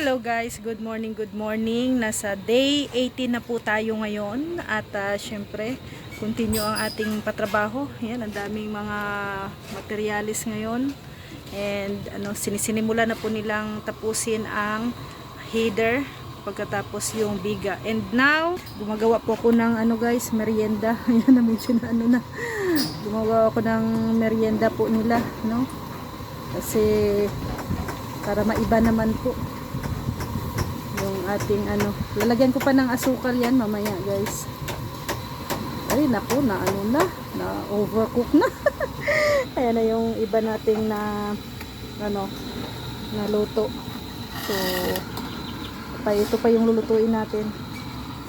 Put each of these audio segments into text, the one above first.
Hello guys, good morning, good morning. Nasa day 18 na po tayo ngayon at syempre, continue ang ating patrabaho. Yan, ang daming mga materialis ngayon. And sinisimula na po nilang tapusin ang header pagkatapos yung biga. And now, gumagawa po ako ng guys, merienda. Ayan, na-mention na gumagawa ako ng merienda po nila, no? Kasi para maiba naman po yung ating lalagyan ko pa ng asukal yan mamaya guys. Ay naku, na overcook na. Ayan na yung iba nating na luto. So ito pa yung lulutuin natin.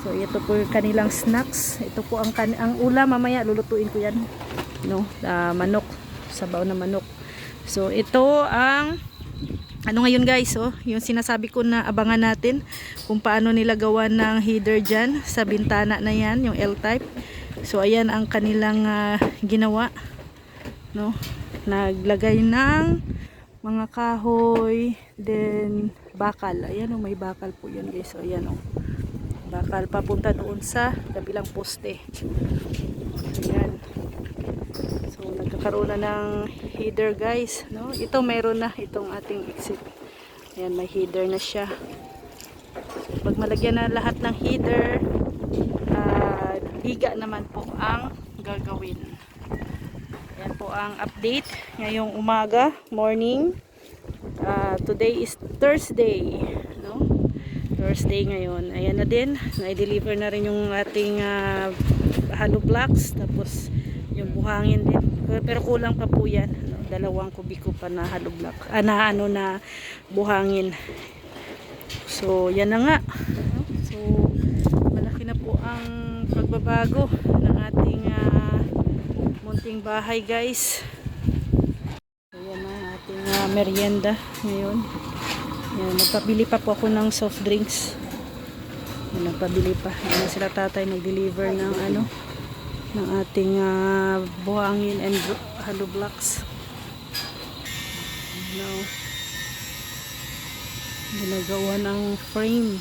So ito po yung kanilang snacks. Ito po ang ulam mamaya, lulutuin ko yan, manok, sabaw na manok. So ito ang ngayon guys, yung sinasabi ko na abangan natin kung paano nila gawa ng header dyan sa bintana na yan, yung L-type. So ayan ang kanilang ginawa, no? Naglagay ng mga kahoy, then bakal. Ayan may bakal po yan guys. So ayan bakal papunta doon sa kabilang poste. Ayan. So nagkakaroon na ng header guys, no? Ito mayroon na itong ating exit. Ayan, may header na siya. So pag malagyan na lahat ng header, biga naman po ang gagawin. Ayan po ang update ngayong umaga, morning. Today is Thursday, no? Thursday ngayon. Ayan na din, na-deliver na rin yung ating hollow blocks, tapos yung buhangin din, pero kulang pa po yan, 2 kubiko pa na hollow block, na buhangin. So yan na nga, so malaki na po ang pagbabago ng ating munting bahay guys. So yan na ating merienda ngayon. Yan, nagpabili pa po ako ng soft drinks. Nagpabili pa. Yan sila tatay nag-deliver ng ng ating buhangin and hollow blocks. Now, ginagawa ng frame.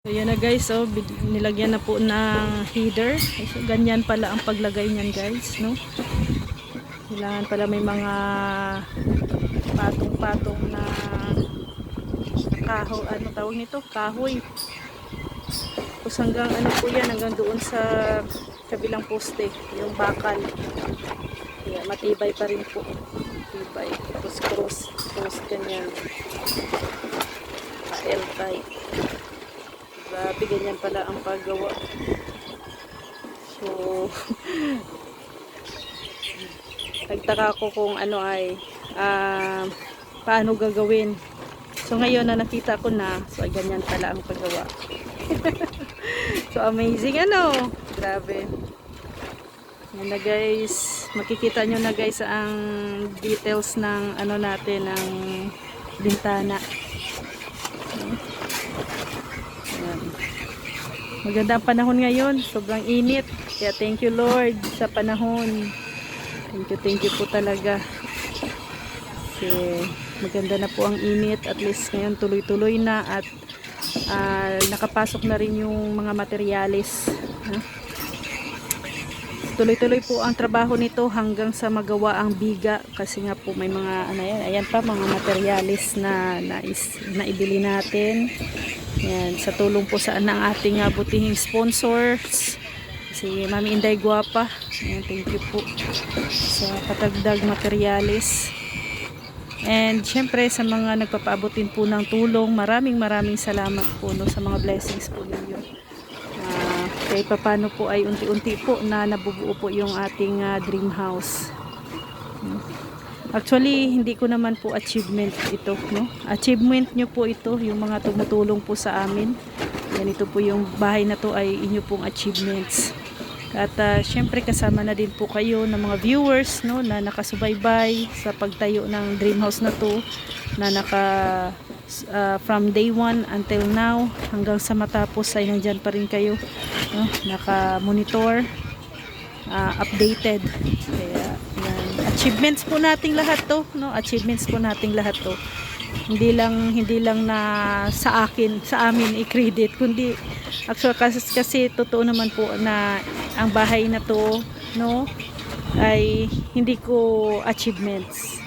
So yan na guys, nilagyan na po ng header. So, ganyan pala ang paglagay niyan guys, no? Kailangan pala may mga patong-patong na kahoy, tawag nito? Kahoy. Tapos hanggang po yan, hanggang doon sa kabilang poste, yung bakal. Kaya matibay pa rin po. Matibay. Tapos cross ganyan. L-type. Grabe, ganyan pala ang paggawa. So, nagtaka ko kung paano gagawin. So ngayon na nakita ko na, so ganyan pala ang paggawa. So amazing grabe. Yan na guys, makikita nyo na guys ang details ng natin, ng bintana. Ayan. Maganda ang panahon ngayon, sobrang init. Kaya thank you Lord sa panahon. Thank you po talaga. Kasi maganda na po ang init, at least ngayon tuloy-tuloy na at nakapasok na rin yung mga materyales. Tuloy-tuloy po ang trabaho nito hanggang sa magawa ang biga, kasi nga po may mga ayan pa mga materyales na ibili natin. Yan, sa tulong po ng ating butihing sponsors, si Mami Inday Guapa. Ayan, thank you po sa katagdag materyales. And syempre sa mga nagpapaabot po ng tulong, maraming salamat po sa mga blessings po ninyo. Kahit paano po ay unti-unti po na nabubuo po yung ating dream house. Actually, hindi ko naman po achievement ito, no? Achievement nyo po ito, yung mga tumutulong po sa amin. Yan, ito po yung bahay na to ay inyo pong achievements. At syempre kasama na din po kayo ng mga viewers, no, na nakasubaybay sa pagtayo ng dream house na to, na from day 1 until now, hanggang sa matapos ay nandyan pa rin kayo, no, naka monitor, updated. Kaya yan, achievements po nating lahat to, no? Achievements po nating lahat to. Hindi lang na sa akin, sa amin i-credit, kundi actually kasi totoo naman po na ang bahay na to, no, ay hindi ko achievements.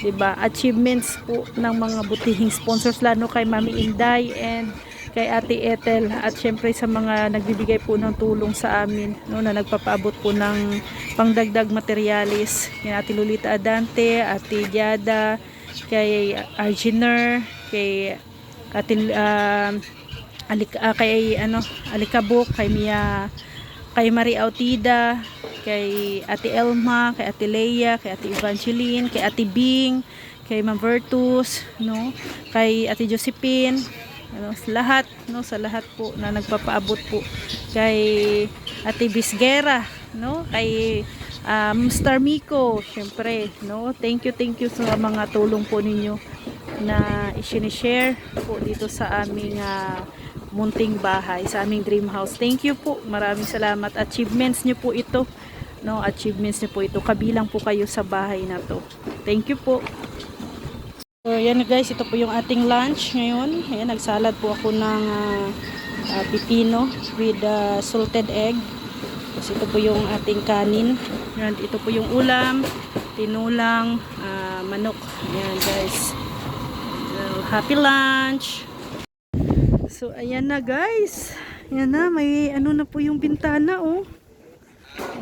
'Di ba? Achievements po ng mga butihing sponsors, lalo kay Mami Inday and kay Ate Ethel, at syempre sa mga nagbibigay po ng tulong sa amin, no, na nagpapaabot po ng pangdagdag materialis, kay Ate Lolita Adante, Ate Diada, kay Arginer, kay Ate Alikabok, kay Mia, kay Marie Autida, kay Ate Elma, kay Ate Leia, kay Ate Evangeline, kay Ate Bing, kay Ma'am Vertus, no, kay Ate Josephine, ano, sa lahat po na nagpapaabot po, kay Ate Bisguera, no, kay Star Miko, syempre, no, thank you sa mga tulong po ninyo na i-share po dito sa aming munting bahay, sa aming dream house. Thank you po, maraming salamat. Achievements nyo po ito, no, achievements nyo po ito, kabilang po kayo sa bahay na to. Thank you po. So yan guys, ito po yung ating lunch ngayon. Ayan, nagsalad po ako ng pipino with salted egg. Tapos ito po yung ating kanin. Ayan, ito po yung ulam, tinulang manok. Ayan guys, so, happy lunch. So ayan na guys, ayan na, may ano na po yung bintana, oh.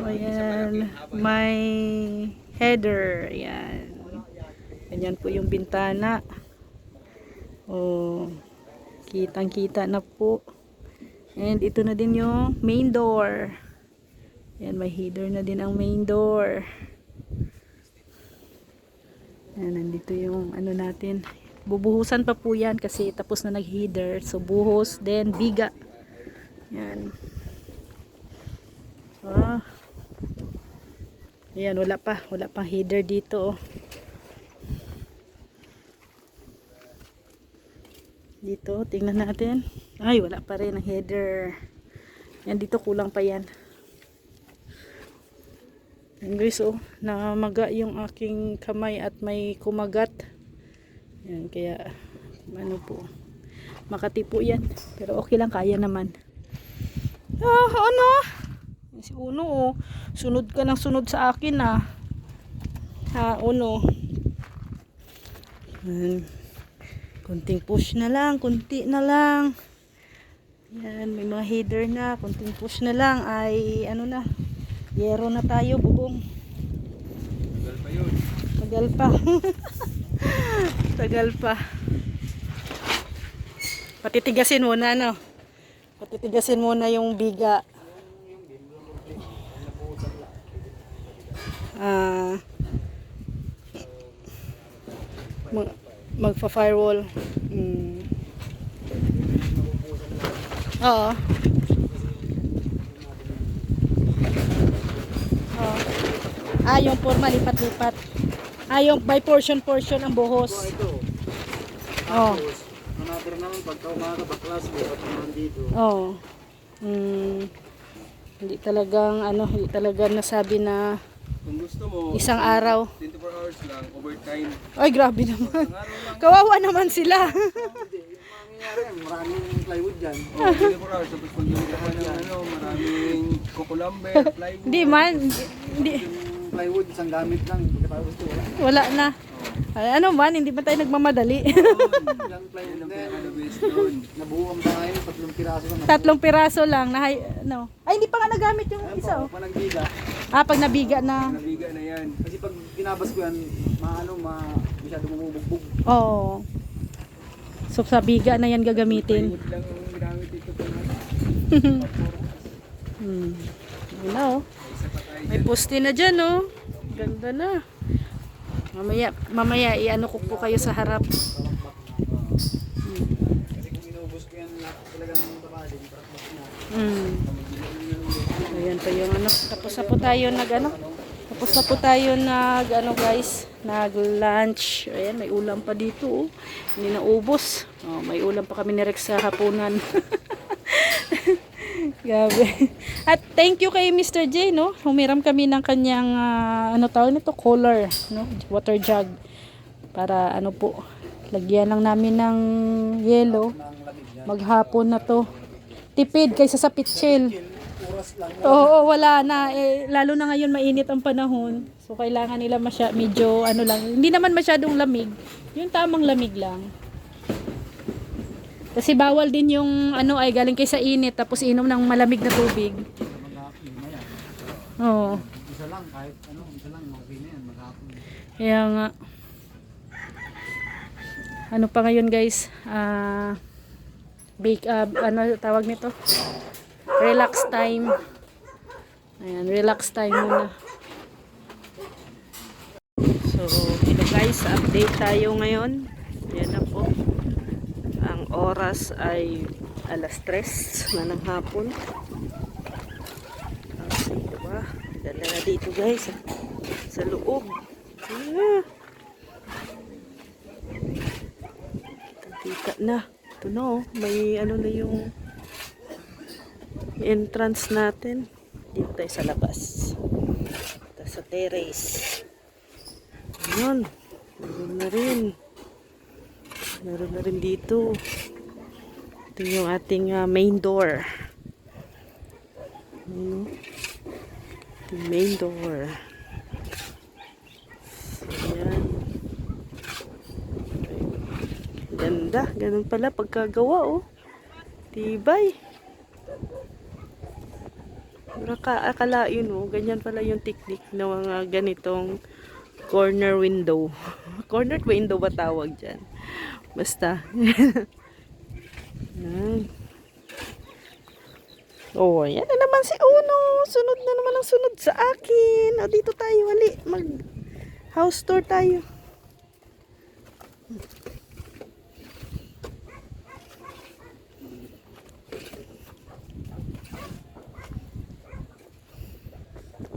Ayan, may header. Ayan, ganyan po yung bintana. Oh, kitang kita na po. And ito na din yung main door. Ayan, may header na din ang main door. Ayan, nandito yung ano natin. Bubuhusan pa po yan kasi tapos na nag-header. So buhos, then biga. Ayan. Ayan, wala pang header dito, oh. Dito, tingnan natin. Ay, wala pa rin ang header. Yan, dito kulang pa yan. Yan guys, oh, namaga yung aking kamay at may kumagat. Yan, kaya ano po, makati po yan. Pero okay lang, kaya naman. Ano? Si Uno, oh. Sunod ka ng sunod sa akin, ah. Uno. Yan. Kunting push na lang, kunti na lang. Yan, may mga header na, kunting push na lang ay ano na, yero na tayo, bubong. Tagal pa yun. Tagal pa. Tagal pa. Patitigasin muna, no? Patitigasin muna yung biga. Magpa-firewall. Oo. Yung forma lipat-lipat. Yung by portion ang buhos. Oh. Another naman pagka umaga baklas buhat naman dito. Oh. Hindi talagang nasabi na kung gusto mo, isang araw. 24 hours lang, overtime. Ay, grabe naman. Kawawa naman sila. Mangyayari, maraming plywood dyan. 24 hours, tapos kung yung lahat ng maraming kukulamber, plywood. Hindi man. Hindi. Yung plywood, isang gamit lang. Pagkatapos ito, wala na. Ano man, hindi ba tayo nagmamadali? Ilang plywood na yan. Nabuwang tayo, 3 piraso lang. 3 piraso lang. No. Ay, hindi pa nga nagamit yung isa. Pag nagbiga. Pag nabiga na. Nabiga na yan. Kasi pag pinabas ko yan, masyado mabubugbog. Oo. So sa biga na yan gagamitin. Plywood lang ang ginamit ito. Ano, oh. May poste na dyan, oh. Ganda na. Mamaya i-ano ko po kayo sa harap. Kasi kung inubos ko yan, talagang tabalin. Ayan pa yung ano. Tapos na po tayo nag guys, nag-lunch. Ayan, may ulam pa dito, oh. Hindi na ubos. Oh, may ulam pa kami ni Rex sa hapunan. Gabi. At thank you kay Mr. J, no? Humiram kami ng kanyang ano tawag nito, cooler, no? Water jug. Para ano po, lagyan lang namin ng yelo. Maghapon na to. Tipid kaysa sa pitchil. Oo, wala na. Lalo na ngayon mainit ang panahon. So kailangan nila medyo ano lang. Hindi naman masyadong lamig. Yung tamang lamig lang. Kasi bawal din yung ano ay galing kay sa init tapos inom ng malamig na tubig. Oo. Isa lang, kahit ano, isa lang, okay na yan, maghapon. Kaya nga. Ano pa ngayon guys? Ano tawag nito? Relax time. Ayan, relax time muna. So, ito guys, update tayo ngayon. Ayan na po. Ang oras ay alas 3 na ng hapon. Kasi diba? Ganda na dito guys. Sa loob. Kita na. Ito na oh. May ano na yung entrance natin. Dito tayo sa labas. Ito sa terrace. Ayan. Meron na rin. Meron na rin dito. Ito yung ating main door. Ito yung main door. So, yan. Ganda. Ganun pala pagkagawa, oh. Tibay. Akalain, oh. Ganyan pala yung technique ng mga ganitong corner window. Corner window ba tawag dyan? Basta. Yan. Oh, yan na naman si Uno. Sunod na naman ang sunod sa akin. O, dito tayo. Hali. Mag house tour tayo.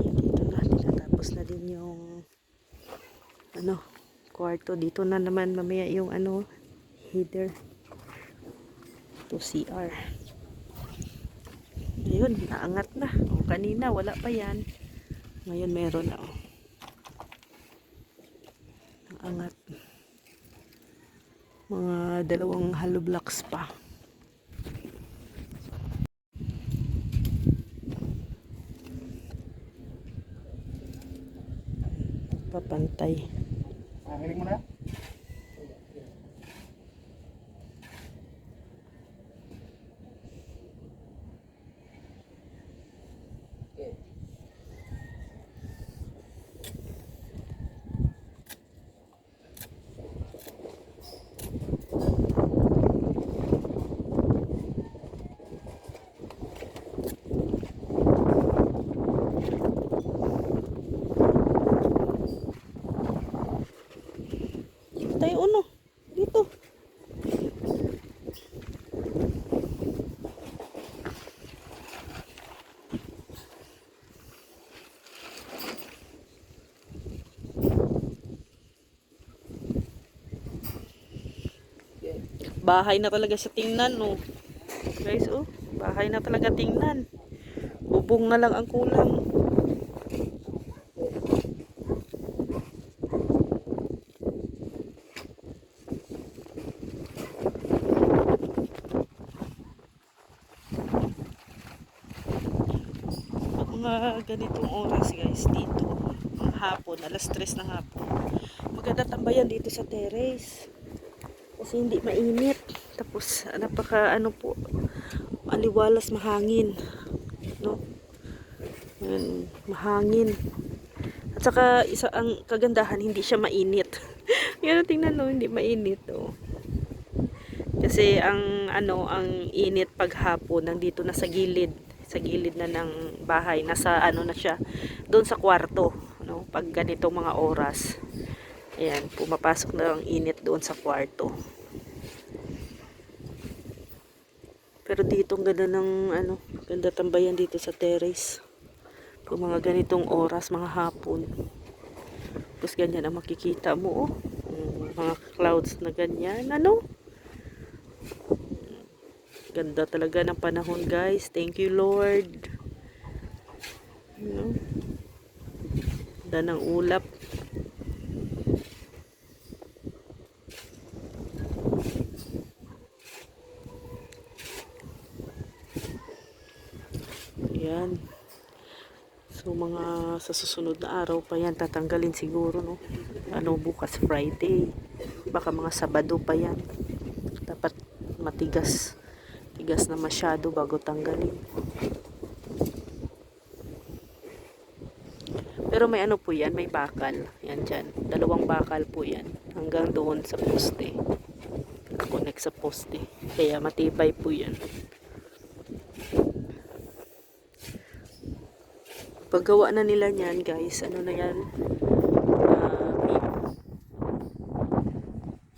Dito na. Tinatapos na din yung ano, kwarto. Dito na naman mamaya yung ano, heater to CR. Ayun, naangat na. O, kanina wala pa yan. Ngayon meron na. Oh. Naangat. Mga 2 hollow blocks pa. Papantay. Hiling mo na? Tayo Uno. Dito. Bahay na talaga siya tingnan, no. Guys, oh. Bahay na talaga tingnan. Bubong na lang ang kulang. Mga ganitong oras guys dito ang hapon, alas 3 ng hapon, maganda tambayan dito sa terrace kasi hindi mainit, tapos napaka ano po, aliwalas, mahangin, no? Yan, mahangin, at saka isa ang kagandahan, hindi siya mainit. Yan, tingnan, no, hindi mainit, oh. Kasi ang ano, ang init paghapon nandito na sa gilid na ng bahay, nasa ano na siya doon sa kwarto, no, pag ganitong mga oras. Ayan, pumapasok na ang init doon sa kwarto. Pero dito ang ganda ng ano, ganda tambayan dito sa terrace pag mga ganitong oras, mga hapon. Tapos ganyan ang makikita mo, oh. Mga clouds na ganyan, ano. Ganda talaga ng panahon, guys. Thank you, Lord. No? Ganda ng ulap. Yan. So, sa susunod na araw pa yan, tatanggalin siguro, no? Bukas Friday. Baka mga Sabado pa yan. Dapat matigas. Tigas na masyado bago tanggalin. Pero may po yan, may bakal. Yan dyan. 2 bakal po yan. Hanggang doon sa poste. Connect sa poste. Kaya matibay po yan. Paggawa na nila niyan, guys, ano na yan?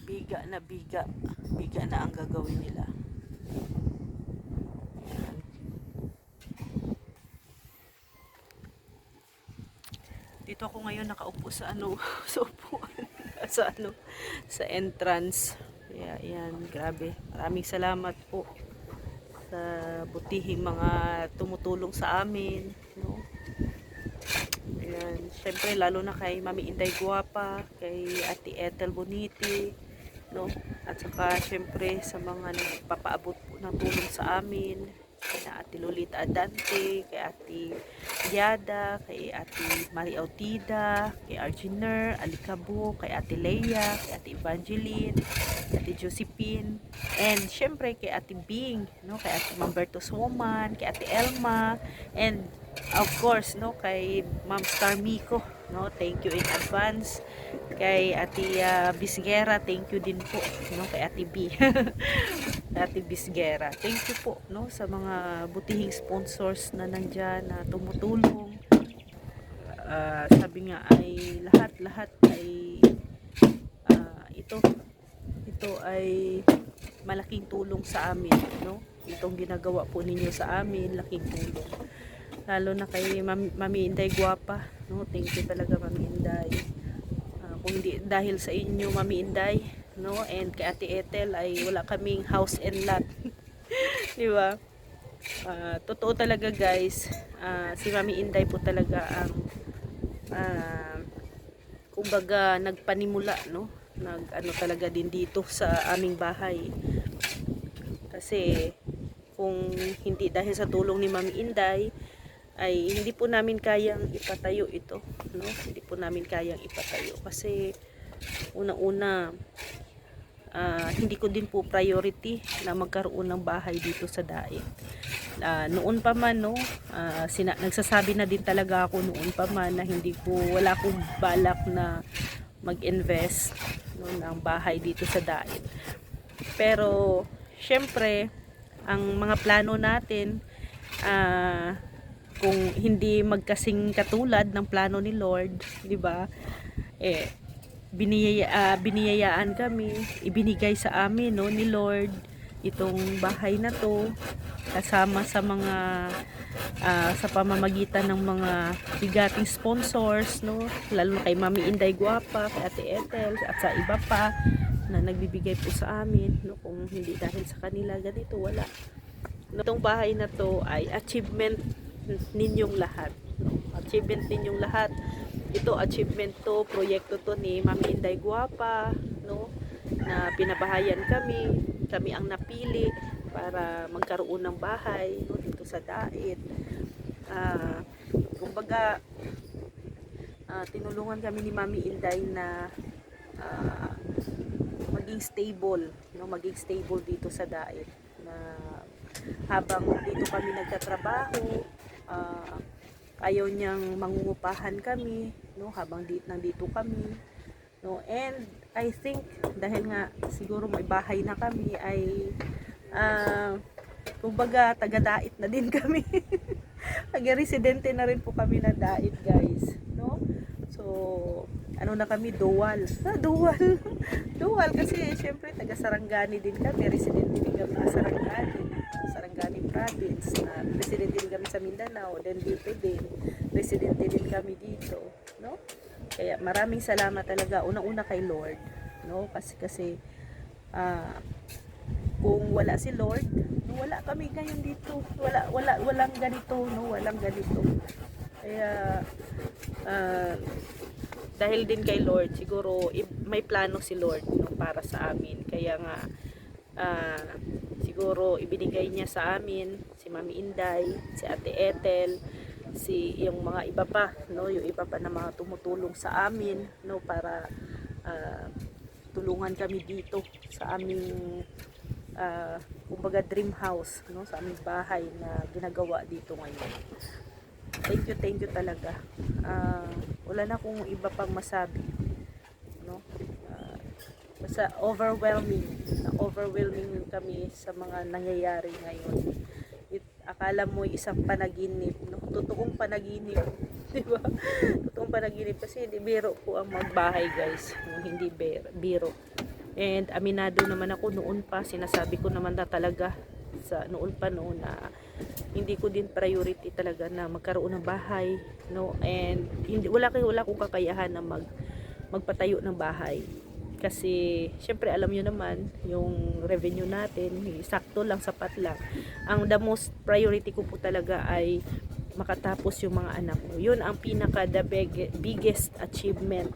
Biga na biga. Biga na ang gagawin nila. Yan. Dito ako ngayon nakaupo sa sa upuan. Sa entrance. Kaya yan, grabe. Maraming salamat po sa butihing mga tumutulong sa amin, no? Ayan, syempre lalo na kay Mami Inday Guapa, kay Ate Ethel Boniti, no? At saka syempre sa mga nagpapaabot po ng tulong sa amin, kay Ate Lolita Adante, kay Ate Diada, kay Ate Marie Autida, kay Arginer Alicabo, kay Ate Leia, kay Ate Evangeline, kay Ate Josephine, and syempre kay Ate Bing, no? Kay Ate Mambertos Woman, kay Ate Elma, and of course, no, kay Ma'am Star Miko, no, thank you in advance. Kay Ate Bisguera, thank you din po, no, kay Ate B. Ate Bisguera, thank you po, no, sa mga butihing sponsors na nandyan na tumutulong. Sabi nga ay lahat ay ito ay malaking tulong sa amin, no. Itong ginagawa po ninyo sa amin, laking tulong. Lalo na kay Mami Inday Guapa, no? Thank you talaga, Mami Inday. Kung hindi dahil sa inyo, Mami Inday, no, and kay Ate Ethel ay wala kaming house and lot. Di ba? Totoo talaga, guys. Si Mami Inday po talaga ang kumbaga nagpanimula, no? Talaga din dito sa aming bahay. Kasi kung hindi dahil sa tulong ni Mami Inday, ay hindi po namin kayang ipatayo ito, no? Hindi po namin kayang ipatayo kasi unang-una hindi ko din po priority na magkaroon ng bahay dito sa Daet. Noon pa man, no, nagsasabi na din talaga ako noon pa man na wala akong balak na mag-invest, no, ng bahay dito sa Daet. Pero syempre ang mga plano natin, kung hindi magkasing katulad ng plano ni Lord, di ba? Biniyayaan kami, ibinigay sa amin, no, ni Lord itong bahay na to, kasama sa mga sa pamamagitan ng mga bigating sponsors, no, lalo na kay Mami Inday Guapa, kay Ate Ethel, at sa iba pa na nagbibigay po sa amin, no. Kung hindi dahil sa kanila, ganito wala. Itong bahay na to ay achievement ninyong lahat, no? Achievement ninyong lahat. Ito achievement to, proyekto to ni Mami Inday Guapa, no, na pinabahayan kami ang napili para magkaroon ng bahay, no, dito sa Daet. Kumbaga tinulungan kami ni Mami Inday na maging stable, no, maging stable dito sa Daet, na habang dito kami nagtatrabaho, ayaw niyang mangungupahan kami, no, habang nandito kami, no. And I think dahil nga siguro may bahay na kami ay kumbaga taga-Daet na din kami. Taga-residente na rin po kami na Daet, guys, no. So na kami, dual. Dual kasi syempre taga Sarangani din kami, residente din kami sa Sarangani province, na residente din kami sa Mindanao, then dito din residente din kami dito, no. Kaya maraming salamat talaga unang-una kay Lord, no, kasi kung wala si Lord, no, Wala kami ngayon dito. Walang ganito, no? Walang ganito. Kaya dahil din kay Lord, siguro may plano si Lord, no, para sa amin. Kaya nga siguro ibinigay niya sa amin si Mami Inday, si Ate Ethel, si yung mga iba pa, no, yung iba pa na mga tumutulong sa amin, no, para tulungan kami dito sa aming kumbaga dream house, no, sa aming bahay na ginagawa dito ngayon. Thank you talaga. Wala na akong iba pang masabi, no. Basta overwhelming kami sa mga nangyayari ngayon. Akala mo isang panaginip, no? Totoong panaginip, di ba? Totoong panaginip kasi hindi biro po ang magbahay, guys, no? Hindi biro. And aminado naman ako noon pa, sinasabi ko naman na talaga sa noon na hindi ko din priority talaga na magkaroon ng bahay, no? And wala akong kakayahan na magpatayo ng bahay. Kasi, syempre, alam nyo naman, yung revenue natin, sakto lang, sapat lang. Ang the most priority ko po talaga ay makatapos yung mga anak ko. Yun ang the biggest achievement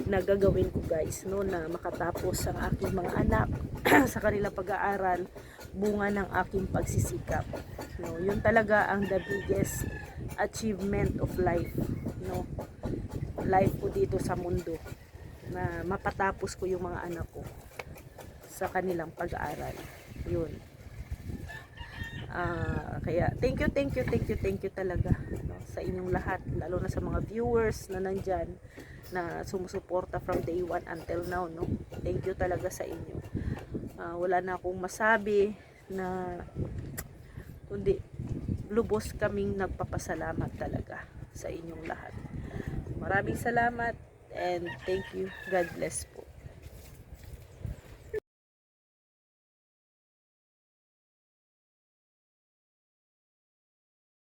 na gagawin ko, guys, no, na makatapos ang aking mga anak sa kanilang pag-aaral, bunga ng aking pagsisikap. No, yun talaga ang the biggest achievement of life, no. Life ko dito sa mundo, na mapatapos ko yung mga anak ko sa kanilang pag-aaral. Yun. Kaya thank you talaga, no, sa inyong lahat, lalo na sa mga viewers na nandyan na sumusuporta from day 1 until now, no. Thank you talaga sa inyo. Wala na akong masabi na kundi lubos kaming nagpapasalamat talaga sa inyong lahat. Maraming salamat and thank you. God bless po.